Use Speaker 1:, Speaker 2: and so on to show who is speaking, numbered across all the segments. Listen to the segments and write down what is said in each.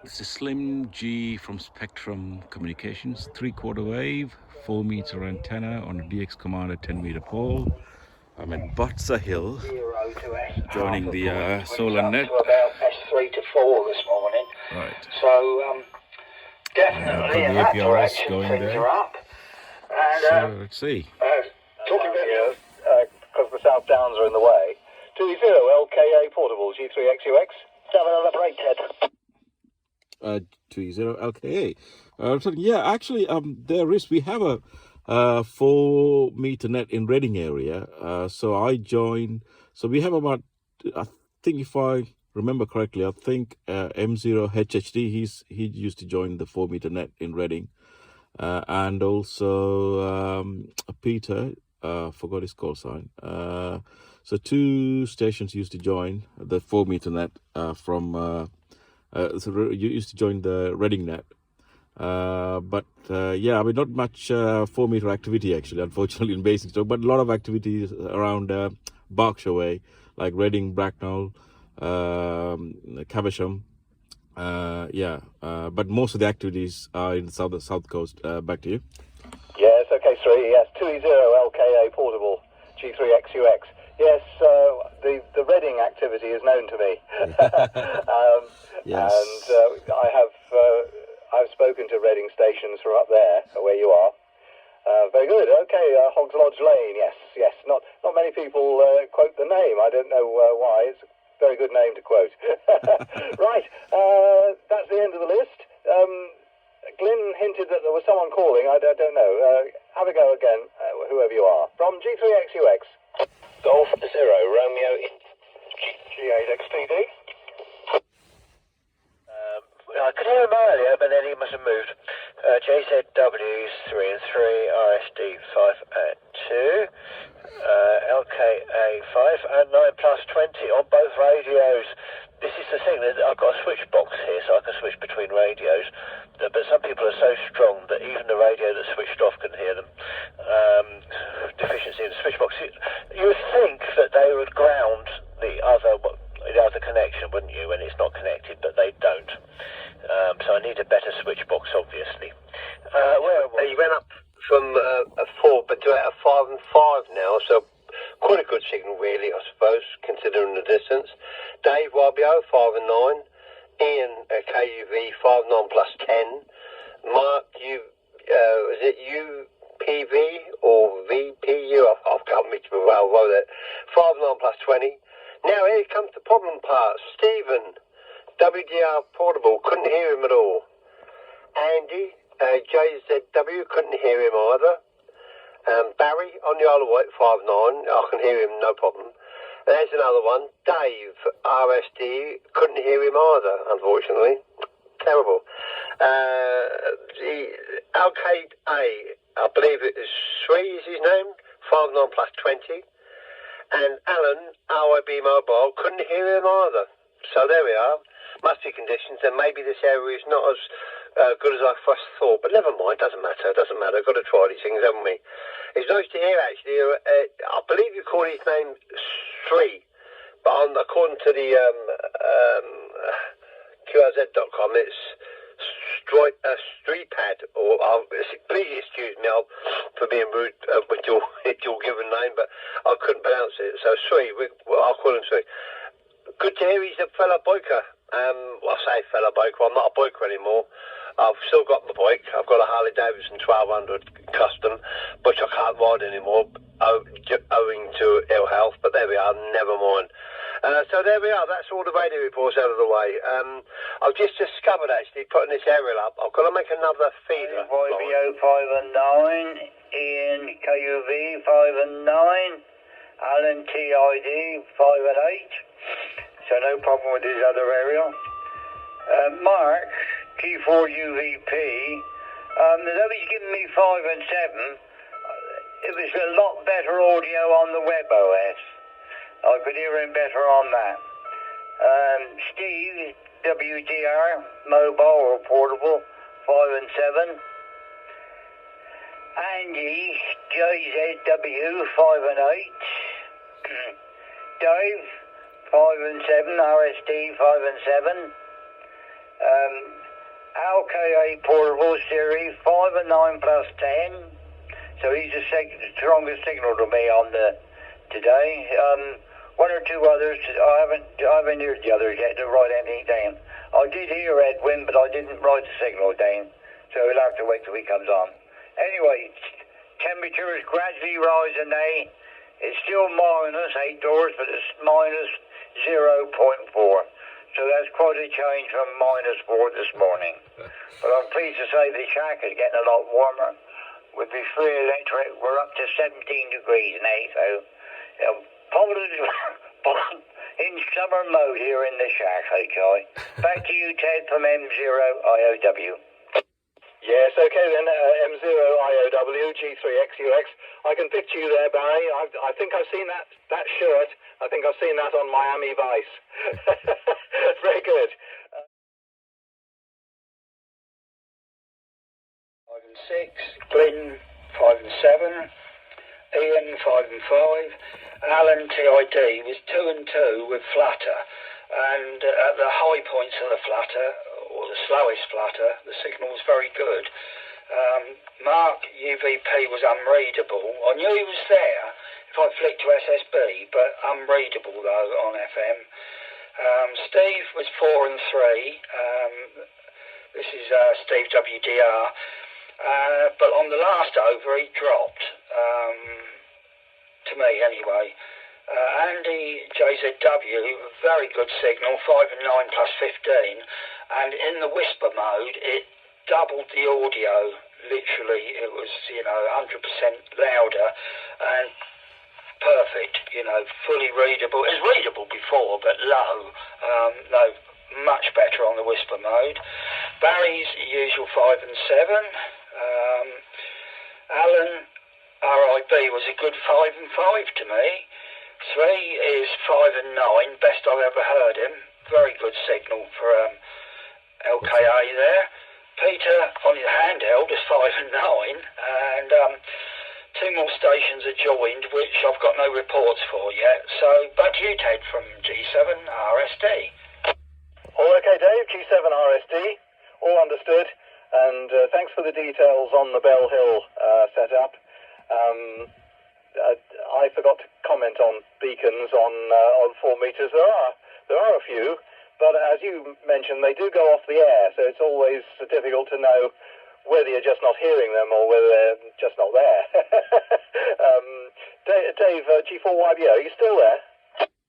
Speaker 1: This is Slim G from Spectrum Communications, 3/4 wave, 4-meter antenna on a DX Commander 10-meter pole. I'm at Botsa Hill, joining the Solent net.
Speaker 2: About S3 to 4 this morning.
Speaker 1: Right.
Speaker 2: So definitely in that
Speaker 1: APRS
Speaker 2: direction
Speaker 1: going
Speaker 2: things
Speaker 1: there.
Speaker 2: are up. And
Speaker 1: So let's see.
Speaker 2: talking about because the South Downs are in the way. 20 LKA portable G3XUX. Have another break, Ted.
Speaker 1: 20 LKA. Actually, we have a 4-meter net in Reading area. So I joined. So we have about, I think if I remember correctly, I think M0HHD. He used to join the 4-meter net in Reading, and also Peter. Forgot his call sign. So 2 stations used to join the 4-meter net from. So you used to join the Reading net, but not much 4-meter activity actually, unfortunately, in Basingstoke, but a lot of activities around Berkshire way, like Reading, Bracknell, Caversham. But most of the activities are in the south coast. Back to you.
Speaker 2: Yes, okay, 3. Yes, 20 LKA portable G3XUX. Yes, the Reading activity is known to me.
Speaker 1: Yes.
Speaker 2: And I've spoken to Reading stations from up there, where you are. Very good. Okay, Hogs Lodge Lane. Yes. Not many people quote the name. I don't know why. It's a very good name to quote. Right. That's the end of the list. Glyn hinted that there was someone calling. I don't know. Have a go again, whoever you are. From G3XUX. Golf 0 Romeo G8XTD.
Speaker 3: I could hear him earlier, but then he must have moved. JZW's 3 and 3, RSD 5 and 2, LKA 5 and 9 plus 20 on both radios. This is the thing, that I've got a switch box here so I can switch between radios, but some people are so strong that even the radio that's switched off can hear them. Deficiency in the switch box. You would think that they would ground the other connection, wouldn't you, when it's not connected, but they don't. So I need a better switch box, obviously.
Speaker 4: You went up from a 4 but to a 5 and 5 now, so quite a good signal really, I suppose, considering the distance. Dave YBO 5 and 9, Ian KUV 5 9 plus 10, Mark is it UPV or VPU? I've got me to well wrote it. 5 9 plus 20. Now here comes the problem part. Stephen WDR portable, couldn't hear him at all. Andy JZW, couldn't hear him either. Barry on the Isle of Wight 5 9, I can hear him no problem. There's another one. Dave RSD, couldn't hear him either, unfortunately. Terrible. The Alcade A, I believe it is 3 is his name, 5 9 plus 20. And Alan, RIB Mobile, couldn't hear him either. So there we are. Must be conditions, and maybe this area is not as good as I first thought. But never mind, doesn't matter. Got to try these things, haven't we? It's nice to hear, actually. I believe you call his name Sri, but according to the QRZ.com, it's Streetpad, or please excuse me for being rude with your given name, but I couldn't pronounce it. So Sri, I'll call him Sri. Good to hear he's a fellow biker. I say fellow biker, I'm not a biker anymore. I've still got my bike. I've got a Harley Davidson 1200 custom, which I can't ride anymore owing to ill health, but there we are, never mind. So there we are, that's all the radio reports out of the way. I've just discovered, actually, putting this aerial up, I've got to make another feeder.
Speaker 2: YBO 5 and 9, Ian KUV 5 and 9, Alan TID 5 and 8, so no problem with his other aerial. Mark T4UVP, though he's given me 5 and 7, it was a lot better audio on the WebOS. I could hear him better on that. Steve, WDR, mobile or portable, 5 and 7. Andy, JZW, 5 and 8. Dave, 5 and 7, RSD, 5 and 7.
Speaker 5: LKA portable series 5 and 9 plus 10. So he's the strongest signal to me on today. One or two others. I haven't heard the others yet to write anything down. I did hear Edwin, but I didn't write the signal down. So we'll have to wait till he comes on. Anyway, temperature is gradually rising now. It's still minus 8 doors, but it's minus 0.4. So that's quite a change from minus 4 this morning. But I'm pleased to say the shack is getting a lot warmer. With the free electric, we're up to 17 degrees now. So probably in summer mode here in the shack, HI. Back to you, Ted, from M0IOW.
Speaker 2: Yes, okay then, M0IOW, G3XUX. I can picture you there, Barry. I think I've seen that shirt. I think I've seen that on Miami Vice. Very good.
Speaker 5: 5 and 6, Glyn 5 and 7, Ian 5 and 5, Alan TID was 2 and 2 with flutter, and at the high points of the flutter, or the slowest flutter, the signal was very good. Mark UVP was unreadable. I knew he was there if I flicked to SSB, but unreadable though on FM. Steve was 4 and 3. This is Steve WDR. But on the last over, he dropped. To me, anyway. Andy JZW, very good signal, 5 and 9 plus 15. And in the whisper mode, it doubled the audio. Literally, it was, 100% louder and perfect, fully readable. It was readable before, but low. No, much better on the whisper mode. Barry's usual 5 and 7. Alan RIB was a good 5 and 5 to me. 3 is 5 and 9, best I've ever heard him. Very good signal for LKA there. Peter on his handheld is 5 and 9, and 2 more stations are joined, which I've got no reports for yet. So back to you, Ted, from G7 RSD.
Speaker 2: All okay, Dave, G7 RSD, all understood. And thanks for the details on the Bell Hill setup. I forgot to comment on beacons on 4 meters. There are a few, but as you mentioned, they do go off the air, so it's always difficult to know whether you're just not hearing them or whether they're just not there. Dave, G4YBO, are you still there?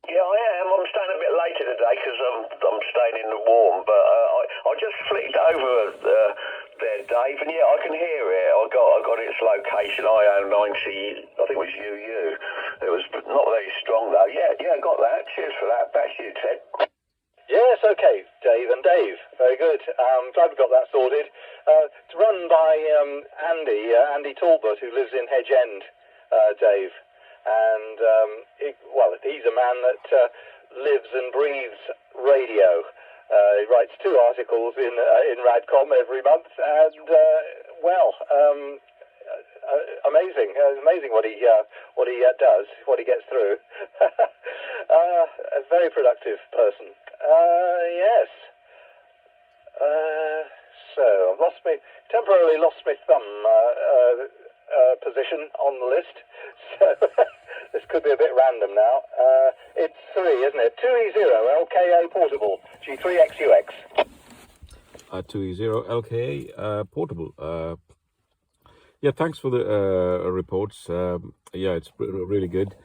Speaker 4: Yeah, I am. I'm staying a bit later today because I'm staying in the warm, but I just flicked over there, Dave, and yeah, I can hear it. I got its location, IO90, I think it was UU. It was not very strong though. Yeah, I got that. Cheers for that. Back to you, Ted.
Speaker 2: Yes, okay, Dave and Dave. Very good. Glad we got that sorted. It's run by Andy Talbot, who lives in Hedge End, Dave. And, he's a man that lives and breathes radio. He writes 2 articles in Radcom every month, and, amazing what he does, what he gets through. A very productive person. Yes. So I've temporarily lost my thumb position on the list, so this could be a bit random now. It's 3, isn't it? 2E0 LKA portable G3XUX.
Speaker 1: 2E0 LKA portable. Yeah, thanks for the reports. Yeah, it's really good.